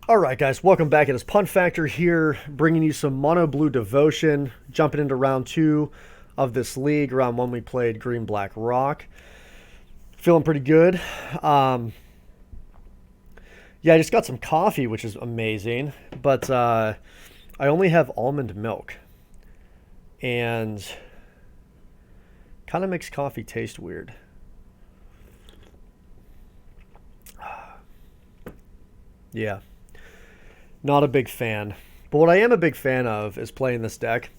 All right, guys, welcome back. It is Punt Factor here, bringing you some Mono Blue Devotion, jumping into round two of this league. Round one, we played Green Black Rock. Feeling pretty good. Um, yeah, I just got some coffee, which is amazing, but I only have almond milk, and kind of makes coffee taste weird. Yeah, not a big fan. But what I am a big fan of is playing this deck.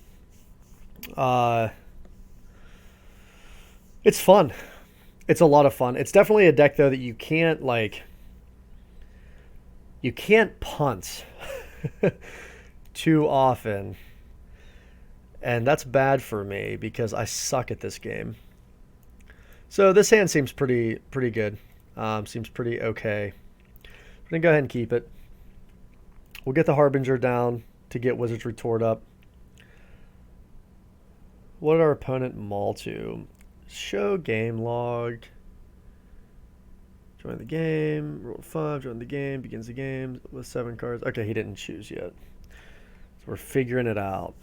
Uh, it's fun. It's a lot of fun. It's definitely a deck though that you can't punt too often, and that's bad for me because I suck at this game. So this hand seems pretty good. Seems pretty okay. I'm gonna go ahead and keep it. We'll get the Harbinger down to get Wizard's Retort up. What did our opponent maul to? Show game log. Join the game. Roll 5. Join the game. Begins the game with 7 cards. Okay, he didn't choose yet. So we're figuring it out.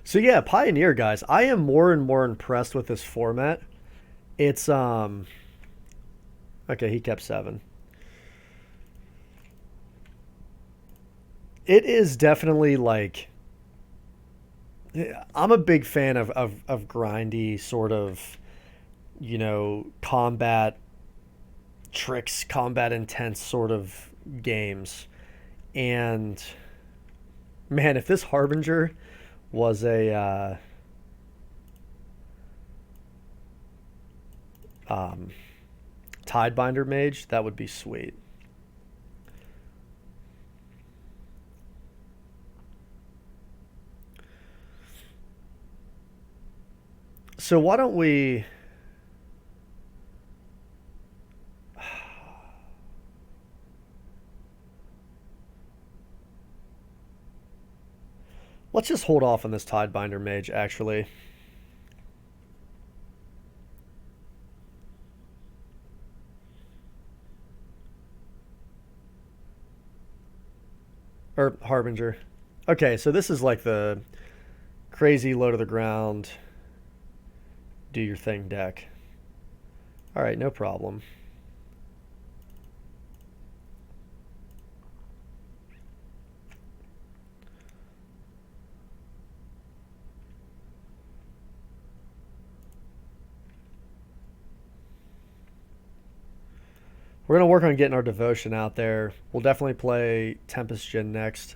So yeah, Pioneer, guys. I am more and more impressed with this format. It's okay, he kept 7. It is definitely like I'm a big fan of grindy sort of, combat tricks, combat intense sort of games. And man, if this Harbinger was a um, Tidebinder mage, that would be sweet. So why don't we let's just hold off on this Tidebinder mage actually. Or Harbinger. Okay, so this is like the crazy low to the ground, do your thing deck. All right, no problem. We're going to work on getting our devotion out there. We'll definitely play Tempest Gen next.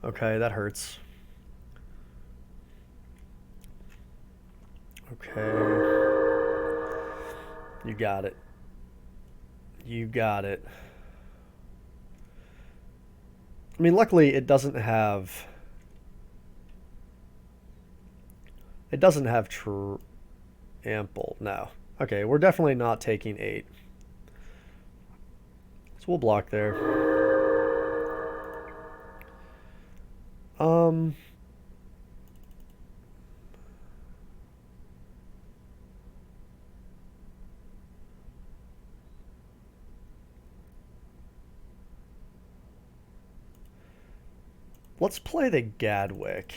Okay, that hurts. Okay. You got it. You got it. I mean, luckily it doesn't have ample. No. Okay, we're definitely not taking 8. So we'll block there. Um let's play the Gadwick.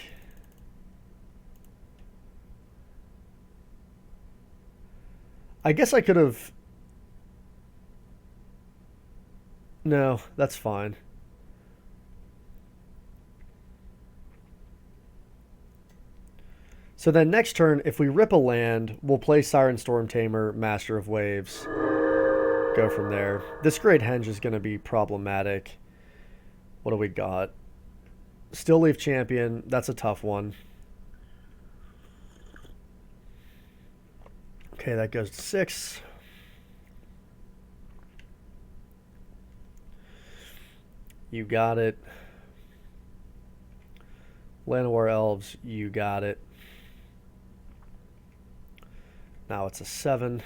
I guess I could have. No, that's fine. So then next turn, if we rip a land, we'll play Siren Storm Tamer, Master of Waves. Go from there. This Great Henge is going to be problematic. What do we got? Still Leaf Champion. That's a tough one. Okay, that goes to 6. You got it. Llanowar Elves, you got it. Now it's a 7.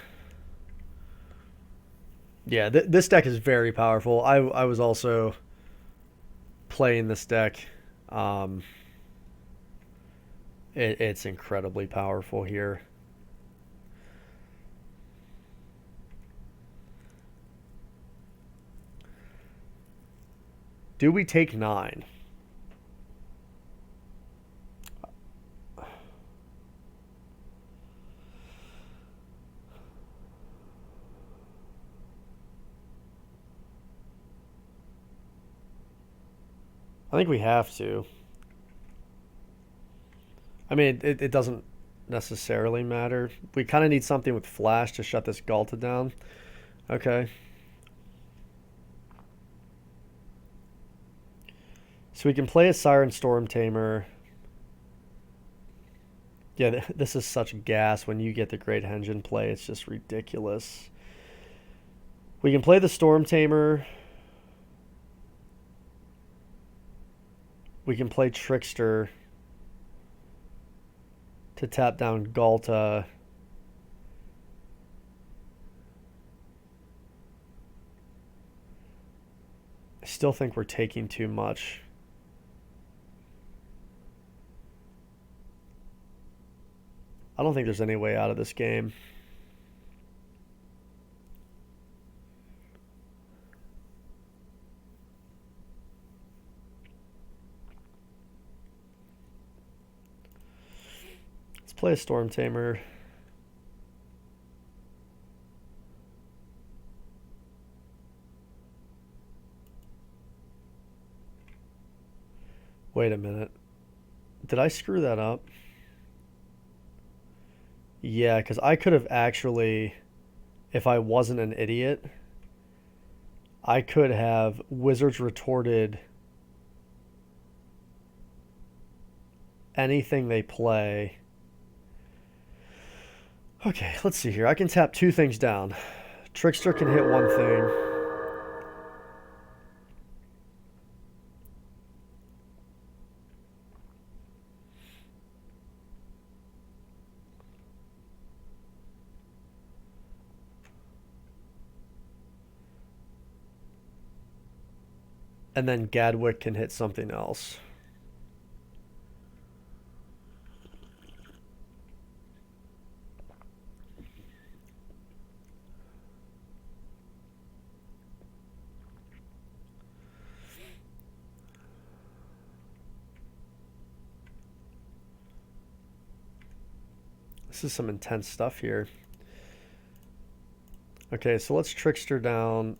Yeah, this deck is very powerful. I was also playing this deck. It's incredibly powerful here. Do we take 9? I think we have to. I mean, it doesn't necessarily matter. We kind of need something with flash to shut this Galta down. Okay. So we can play a Siren Storm Tamer. Yeah, this is such gas when you get the Great Henge in play. It's just ridiculous. We can play the Storm Tamer. We can play Trickster to tap down Galta. I still think we're taking too much. I don't think there's any way out of this game. Let's play a Storm Tamer. Wait a minute. Did I screw that up? Yeah, because I could have actually, if I wasn't an idiot, I could have Wizards retorted anything they play. Okay, let's see here. I can tap 2 things down. Trickster can hit 1 thing. And then Gadwick can hit something else. This is some intense stuff here. Okay, so let's Trickster down.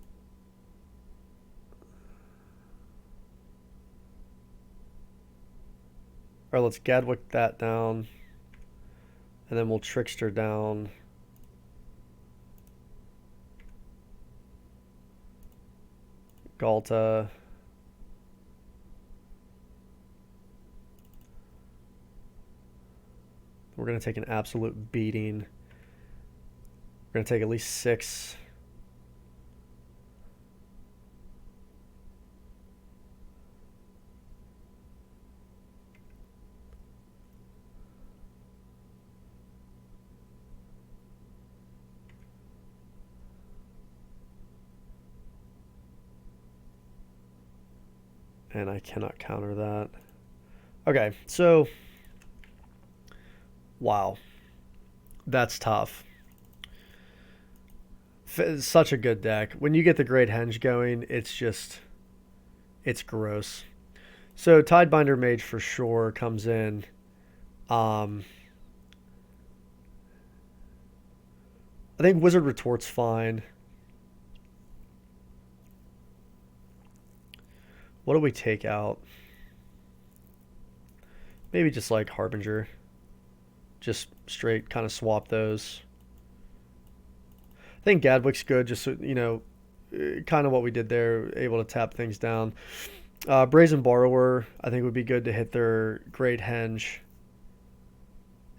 Or let's Gadwick that down. And then we'll Trickster down. Galta. We're going to take an absolute beating. We're going to take at least 6. And I cannot counter that. Okay, so wow. That's tough. Such a good deck. When you get the Great Henge going, it's gross. So Tidebinder Mage for sure comes in. I think Wizard Retort's fine. What do we take out? Maybe just like Harbinger. Just straight kind of swap those. I think Gadwick's good, just so, you know, kind of what we did there, able to tap things down. Brazen Borrower, I think would be good to hit their Great Henge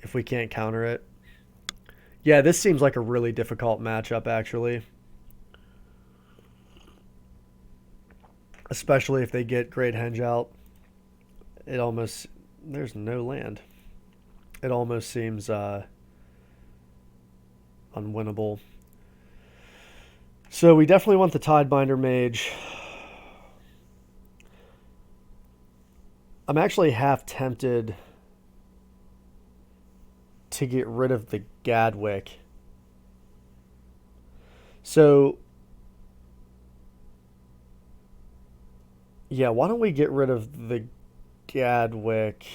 if we can't counter it. Yeah, this seems like a really difficult matchup, actually. Especially if they get Great Henge out. It almost... There's no land. It almost seems unwinnable. So we definitely want the Tidebinder Mage. I'm actually half tempted to get rid of the Gadwick. So Yeah, why don't we get rid of the Gadwick?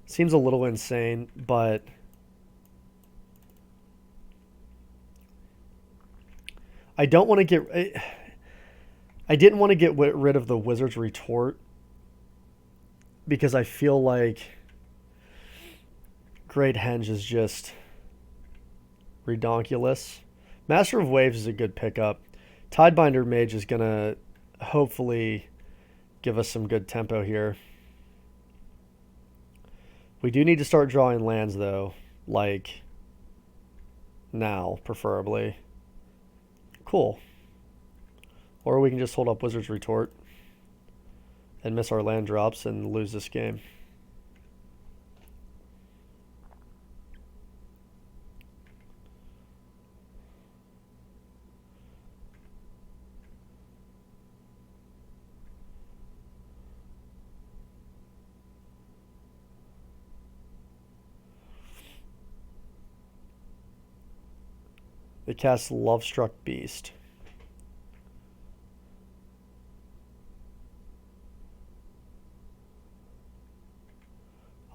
Seems a little insane, but I don't want to get. I didn't want to get rid of the Wizard's Retort because I feel like Great Henge is just redonkulous. Master of Waves is a good pickup. Tidebinder Mage is gonna hopefully give us some good tempo here. We do need to start drawing lands though, like now, preferably. Cool. Or we can just hold up Wizard's Retort and miss our land drops and lose this game. They cast Lovestruck Beast.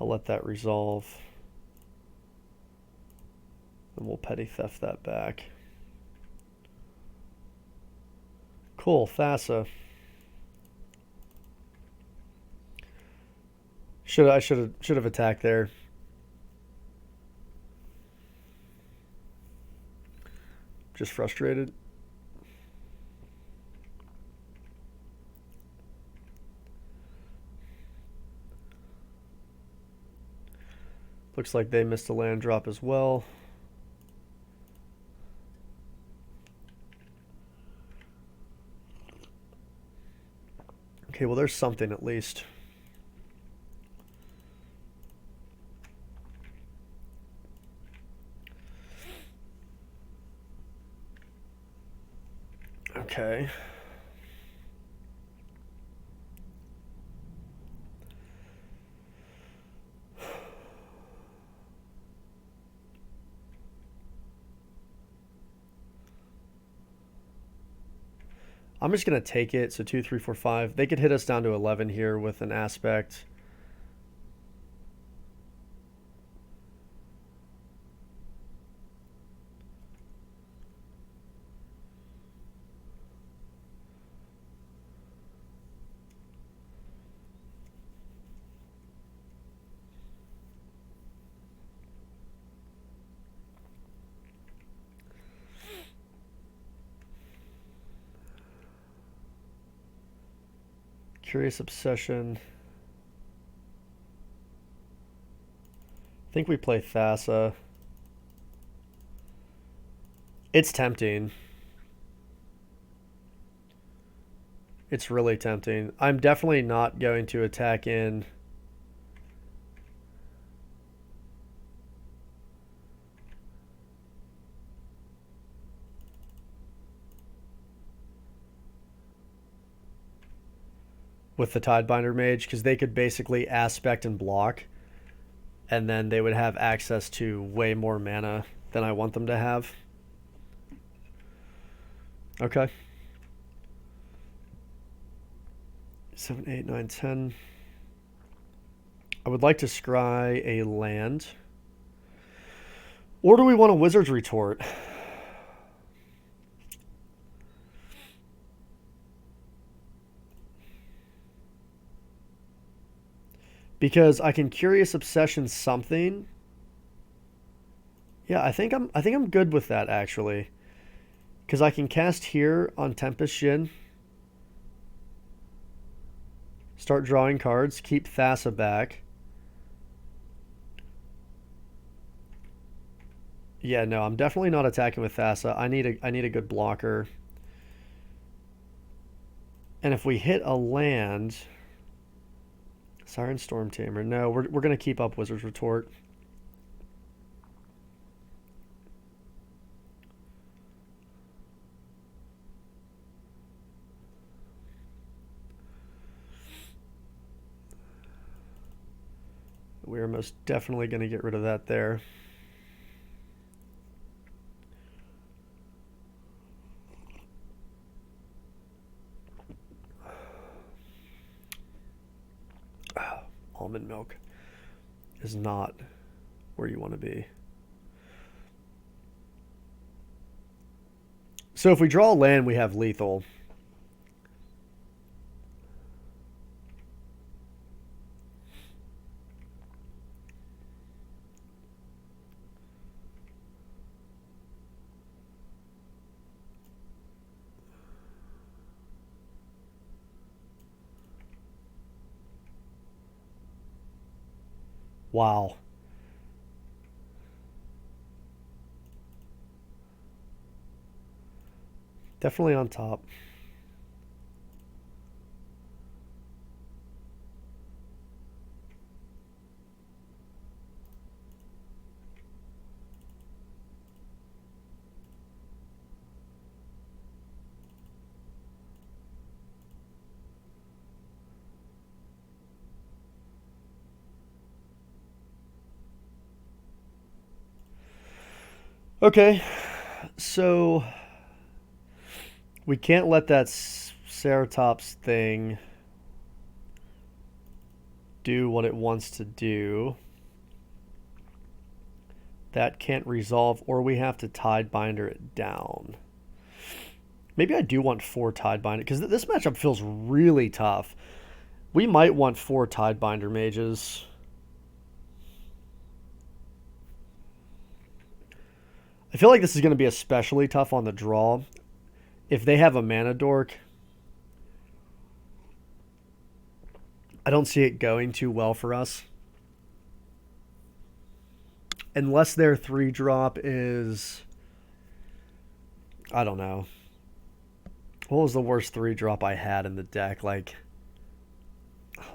I'll let that resolve. And we'll Petty Theft that back. Cool, Thassa. I should have attacked there. Just frustrated. Looks like they missed a land drop as well. Okay, well there's something at least. Okay. I'm just going to take it. So 2, 3, 4, 5. They could hit us down to 11 here with an aspect. Curious Obsession. I think we play Thassa. It's tempting. It's really tempting. I'm definitely not going to attack in. With the Tidebinder Mage, because they could basically aspect and block, and then they would have access to way more mana than I want them to have. Okay. 7, 8, 9, 10. I would like to scry a land. Or do we want a Wizard's Retort? Because I can Curious Obsession something. Yeah, I think I'm good with that actually. Because I can cast here on Tempest Shin. Start drawing cards. Keep Thassa back. Yeah, no, I'm definitely not attacking with Thassa. I need a good blocker. And if we hit a land, Siren Storm Tamer. No, we're gonna keep up Wizard's Retort. We're most definitely gonna get rid of that there. almond milk is not where you want to be. So if we draw land, we have lethal. Wow. Definitely on top. Okay, so we can't let that Ceratops thing do what it wants to do. That can't resolve, or we have to Tidebinder it down. Maybe I do want 4 Tidebinder, because this matchup feels really tough. We might want 4 Tidebinder mages. I feel like this is going to be especially tough on the draw. If they have a mana dork, I don't see it going too well for us. Unless their 3-drop is... I don't know. What was the worst 3-drop I had in the deck? Like,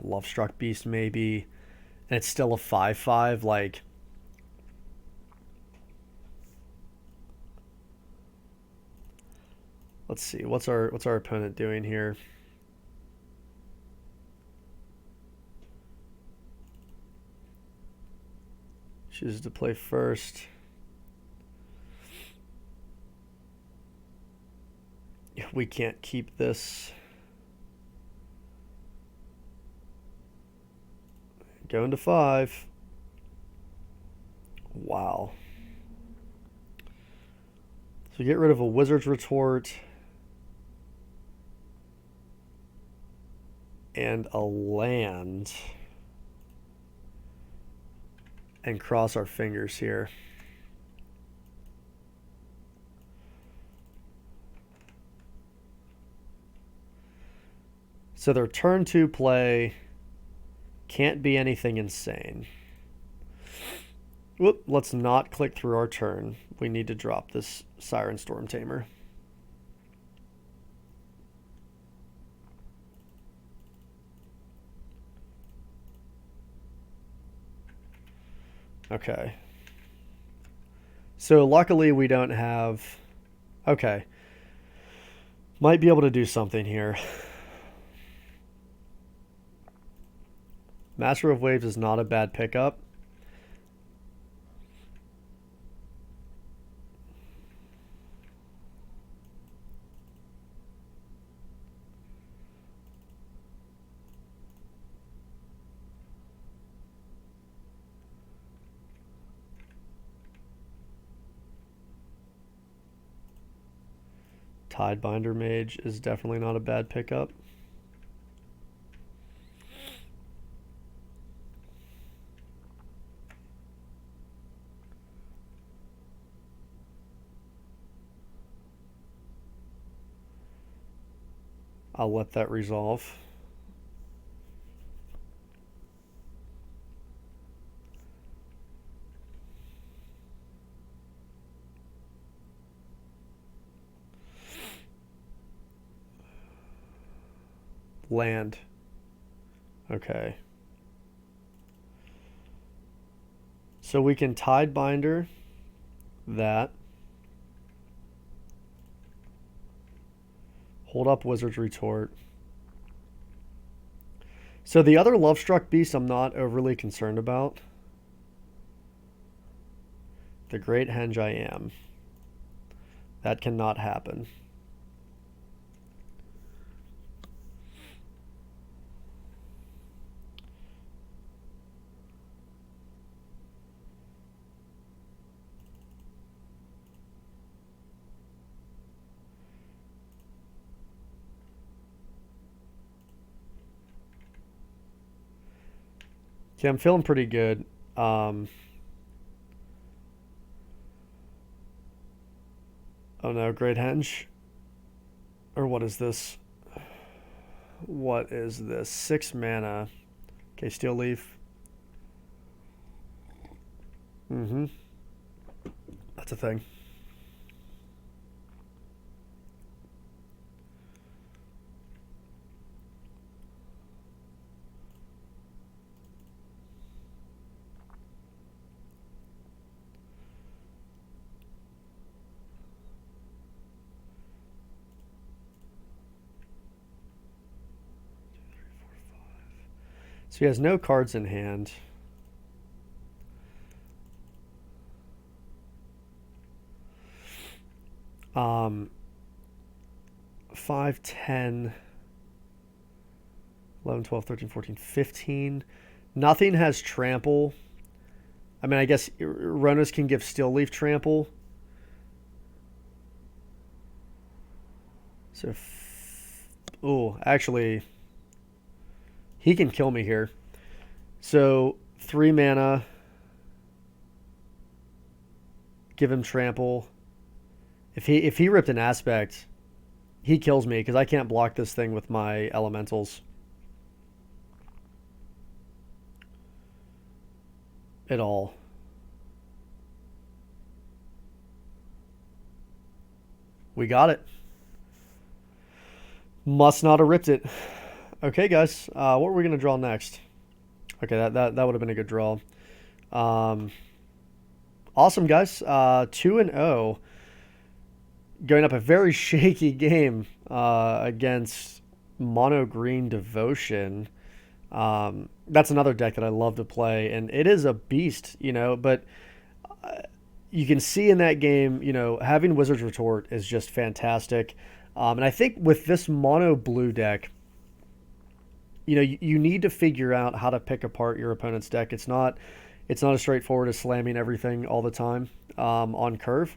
Lovestruck Beast maybe. And it's still a 5/5. Like... Let's see. What's our opponent doing here? Chooses to play first. We can't keep this. Going to 5. Wow. So get rid of a Wizard's Retort and a land and cross our fingers here. So their turn 2 play can't be anything insane. Whoop, let's not click through our turn. We need to drop this Siren Storm Tamer. Okay. So luckily we don't have... Okay. Might be able to do something here. Master of Waves is not a bad pickup. Tidebinder Mage is definitely not a bad pickup. I'll let that resolve. Land. Okay. So we can Tidebinder that. Hold up Wizard's Retort. So the other Lovestruck Beast I'm not overly concerned about. The Great Henge I am. That cannot happen. Okay, I'm feeling pretty good. Um, oh no, Great Henge. Or what is this? What is this? 6 mana. Okay, Steel Leaf. Mm-hmm. That's a thing. So he has no cards in hand. Um, 5, 10, 11, 12, 13, 14, 15. Nothing has trample. I mean, I guess runners can give Steel Leaf trample. So, oh, actually, he can kill me here. So 3 mana, give him trample. If he ripped an aspect, he kills me because I can't block this thing with my elementals at all. We got it. Must not have ripped it. Okay, guys. What are we gonna draw next? Okay, that would have been a good draw. Um, awesome, guys. 2-0. Going up a very shaky game against Mono Green Devotion. That's another deck that I love to play, and it is a beast, but you can see in that game, having Wizard's Retort is just fantastic. And I think with this mono blue deck, you need to figure out how to pick apart your opponent's deck. It's not as straightforward as slamming everything all the time on curve.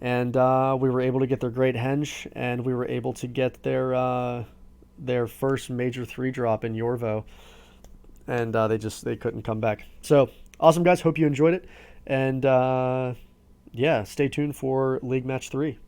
And we were able to get their Great Henge, and we were able to get their first major 3-drop in Yorvo, and they couldn't come back. So awesome, guys! Hope you enjoyed it, and yeah, stay tuned for League Match 3.